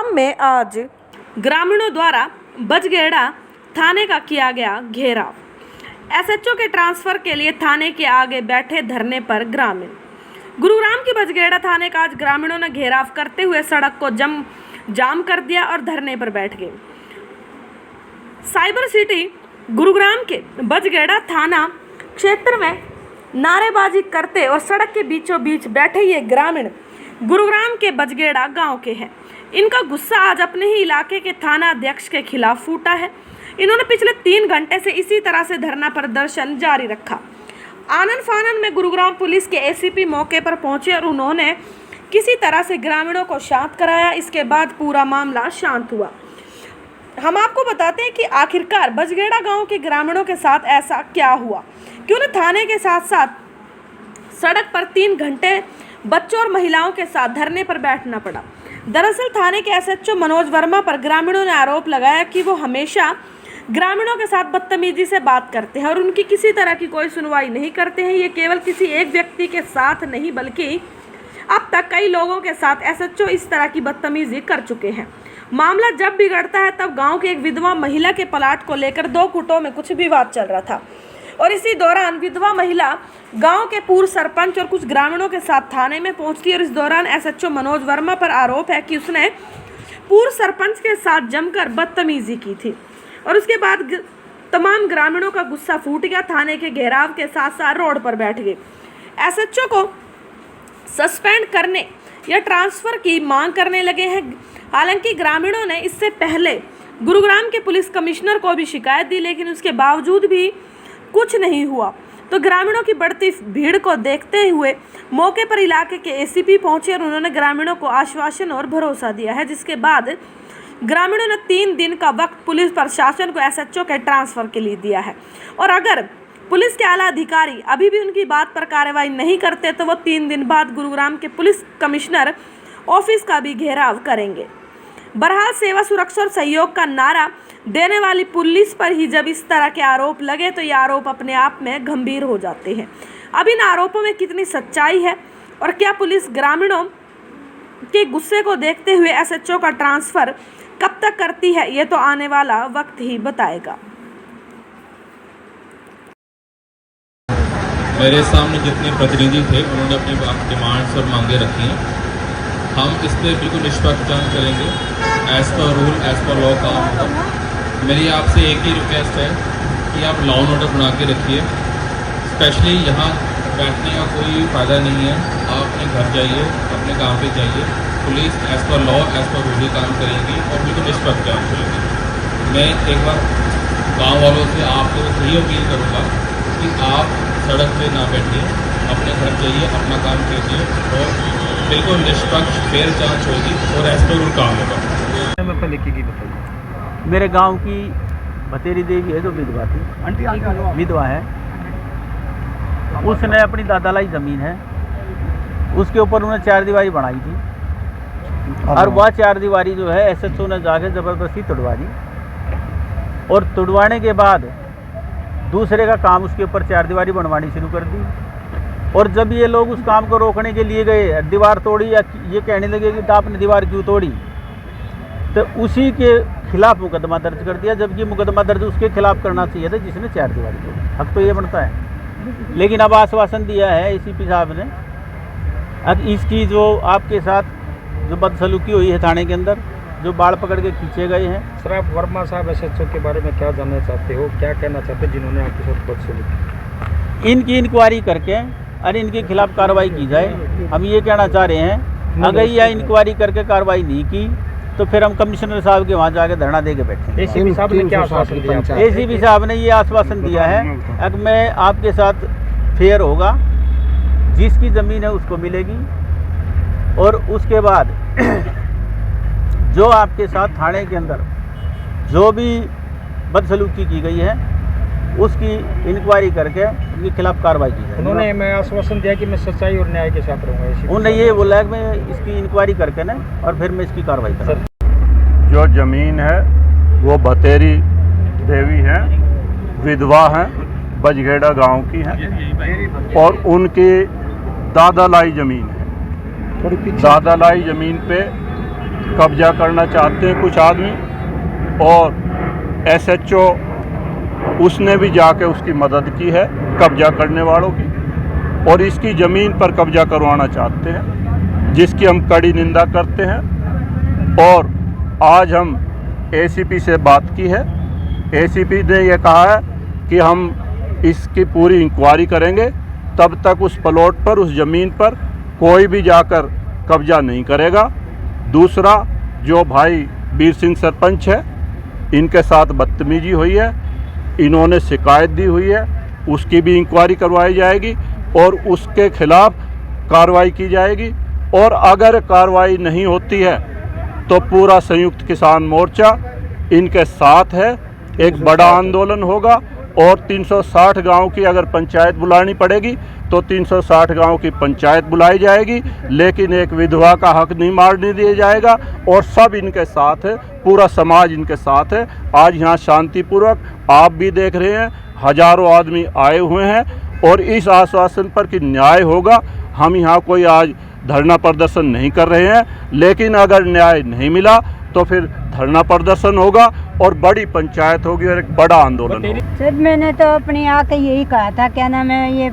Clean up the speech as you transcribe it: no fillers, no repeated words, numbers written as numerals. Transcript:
गुरुग्राम में आज ग्रामीणों द्वारा बजगेड़ा थाने का किया गया घेराव। एसएचओ के ट्रांसफर के लिए थाने के आगे बैठे धरने पर ग्रामीण। गुरुग्राम की बजगेड़ा थाने का आज ग्रामीणों ने घेराव करते हुए सड़क को जाम कर दिया और धरने पर बैठ गए। साइबर सिटी गुरुग्राम के बजगेड़ा थाना क्षेत्र में नारेबाजी करते और सड़क के बीचों बीच बैठे ये ग्रामीण गुरुग्राम के बजगेड़ा गांव के हैं। इनका गुस्सा आज अपने ही इलाके के थाना अध्यक्ष के खिलाफ फूटा है। इन्होंने पिछले 3 घंटे से इसी तरह से धरना प्रदर्शन जारी रखा। आनन फानन में गुरुग्राम पुलिस के एसीपी मौके पर पहुंचे और उन्होंने किसी तरह से ग्रामीणों को शांत कराया। इसके बाद पूरा मामला शांत हुआ। हम आपको बताते हैं कि आखिरकार बजगेड़ा गांव के ग्रामीणों के साथ ऐसा क्या हुआ कि उन्हें थाने के साथ साथ सड़क पर 3 घंटे बच्चों और महिलाओं के साथ धरने पर बैठना पड़ा। दरअसल थाने के एसएचओ मनोज वर्मा पर ग्रामीणों ने आरोप लगाया कि वो हमेशा ग्रामीणों के साथ बदतमीजी से बात करते हैं और उनकी किसी तरह की कोई सुनवाई नहीं करते हैं। ये केवल किसी एक व्यक्ति के साथ नहीं बल्कि अब तक कई लोगों के साथ एसएचओ इस तरह की बदतमीजी कर चुके हैं। मामला जब बिगड़ता है तब गांव की एक विधवा महिला के प्लाट को लेकर 2 गुटों में कुछ विवाद चल रहा था और इसी दौरान विधवा महिला गांव के पूर्व सरपंच और कुछ ग्रामीणों के साथ थाने में पहुंचती और इस दौरान एसएचओ मनोज वर्मा पर आरोप है कि उसने पूर्व सरपंच के साथ जमकर बदतमीजी की थी और उसके बाद तमाम ग्रामीणों का गुस्सा फूट गया। थाने के घेराव के साथ साथ रोड पर बैठ गए। एसएचओ को सस्पेंड करने या ट्रांसफर की मांग करने लगे हैं। हालांकि ग्रामीणों ने इससे पहले गुरुग्राम के पुलिस कमिश्नर को भी शिकायत दी, लेकिन उसके बावजूद भी कुछ नहीं हुआ। तो ग्रामीणों की बढ़ती भीड़ को देखते हुए मौके पर इलाके के एसीपी पहुंचे और उन्होंने ग्रामीणों को आश्वासन और भरोसा दिया है, जिसके बाद ग्रामीणों ने 3 दिन का वक्त पुलिस प्रशासन को एसएचओ के ट्रांसफर के लिए दिया है और अगर पुलिस के आला अधिकारी अभी भी उनकी बात पर कार्रवाई नहीं करते तो वो 3 दिन बाद गुरुग्राम के पुलिस कमिश्नर ऑफिस का भी घेराव करेंगे। बहरहाल सेवा, सुरक्षा और सहयोग का नारा देने वाली पुलिस पर ही जब इस तरह के आरोप लगे तो ये आरोप अपने आप में गंभीर हो जाते हैं। अब इन आरोपों में कितनी सच्चाई है और क्या पुलिस ग्रामीणों के गुस्से को देखते हुए एसएचओ का ट्रांसफर कब तक करती है, ये तो आने वाला वक्त ही बताएगा। मेरे सामने जितने प्रतिनिधि थे उन्होंने अपनी डिमांड्स और मांगे रखी हैं। हम इस पर बिल्कुल निष्पक्ष जांच करेंगे। As per rule, as per law काम होगा। मेरी आपसे एक ही रिक्वेस्ट है कि आप लॉ एंड ऑर्डर बना के रखिए। स्पेशली यहाँ बैठने का कोई फ़ायदा नहीं है। आप अपने घर जाइए, अपने काम पे जाइए। Police as per law, as per rule ही काम करेगी और बिल्कुल निष्पक्ष जांच करेगी। मैं एक बार गाँव वालों से आप लोगों से यही अपील करूँगा कि आप सड़क पे ना बैठिए, अपने घर जाइए, अपना काम कीजिए और बिल्कुल निष्पक्ष फेयर जांच होगी और एज़ पर रूल काम होगा। मेरे गांव की बतेरी देवी है जो विधवा थी, विधवा है। उसने अपनी दादालाई ज़मीन है, उसके ऊपर उन्होंने 4 दीवारी बनाई थी और वह 4 दीवारी जो है एसएचओ ने जाके ज़बरदस्ती तोड़वा दी और तोड़वाने के बाद दूसरे का काम उसके ऊपर 4 दीवारी बनवानी शुरू कर दी। और जब ये लोग उस काम को रोकने के लिए गए, दीवार तोड़ी या ये कहने लगे कि आपने दीवार क्यों तोड़ी, तो उसी के खिलाफ मुकदमा दर्ज कर दिया, जबकि मुकदमा दर्ज उसके खिलाफ करना चाहिए था जिसने 4 दीवारी तोड़ी। हक तो ये बनता है। लेकिन अब आश्वासन दिया है एसीपी साहब ने, अब इसकी जो आपके साथ जो बदसलूकी हुई है थाने के अंदर, जो बाल पकड़ के खींचे गए हैं। सर, आप वर्मा साहब एसएचओ के बारे में क्या जानना चाहते हो, क्या कहना चाहते हैं जिन्होंने आपके साथ बदसलूकी? इनकी इंक्वायरी करके और इनके खिलाफ कार्रवाई की जाए। हम ये कहना चाह रहे हैं, अगर यह इंक्वायरी करके कार्रवाई नहीं की तो फिर हम कमिश्नर साहब के वहाँ जाके धरना दे के बैठेंगे। एसीपी साहब ने क्या आश्वासन दिया? एसीपी साहब ने ये आश्वासन दिया है कि मैं आपके साथ फेयर होगा, जिसकी ज़मीन है उसको मिलेगी और उसके बाद जो आपके साथ थाने के अंदर जो भी बदसलूकी की गई है उसकी इंक्वायरी करके उनके खिलाफ कार्रवाई की जाए। उन्होंने मैं आश्वासन दिया कि मैं सच्चाई और न्याय के साथ रहूँगा। उन्होंने ये बोला कि मैं इसकी इंक्वायरी करके ना और फिर मैं इसकी कार्रवाई करूँगा। जो ज़मीन है वो बतेरी देवी हैं, विधवा हैं, बजगेड़ा गांव की हैं और उनकी दादालाई ज़मीन है। दादालाई ज़मीन पे कब्जा करना चाहते हैं कुछ आदमी, और SHO उसने भी जाके उसकी मदद की है कब्जा करने वालों की, और इसकी ज़मीन पर कब्जा करवाना चाहते हैं, जिसकी हम कड़ी निंदा करते हैं। और आज हम ACP से बात की है, ACP ने यह कहा है कि हम इसकी पूरी इंक्वायरी करेंगे, तब तक उस प्लॉट पर, उस ज़मीन पर कोई भी जाकर कब्जा नहीं करेगा। दूसरा, जो भाई वीर सिंह सरपंच है, इनके साथ बदतमीजी हुई है, इन्होंने शिकायत दी हुई है, उसकी भी इंक्वायरी करवाई जाएगी और उसके खिलाफ कार्रवाई की जाएगी। और अगर कार्रवाई नहीं होती है तो पूरा संयुक्त किसान मोर्चा इनके साथ है, एक बड़ा आंदोलन होगा। और 360 गांव की अगर पंचायत बुलानी पड़ेगी तो 360 गांव की पंचायत बुलाई जाएगी, लेकिन एक विधवा का हक नहीं मारने दिया जाएगा। और सब इनके साथ है, पूरा समाज इनके साथ है। आज यहाँ शांतिपूर्वक आप भी देख रहे हैं, हजारों आदमी आए हुए हैं और इस आश्वासन पर कि न्याय होगा। हम यहाँ कोई आज धरना प्रदर्शन नहीं कर रहे हैं, लेकिन अगर न्याय नहीं मिला तो फिर धरना प्रदर्शन होगा और बड़ी पंचायत होगी और एक बड़ा आंदोलन होगा। सर मैंने तो अपनी आके यही कहा था, क्या नाम है, ये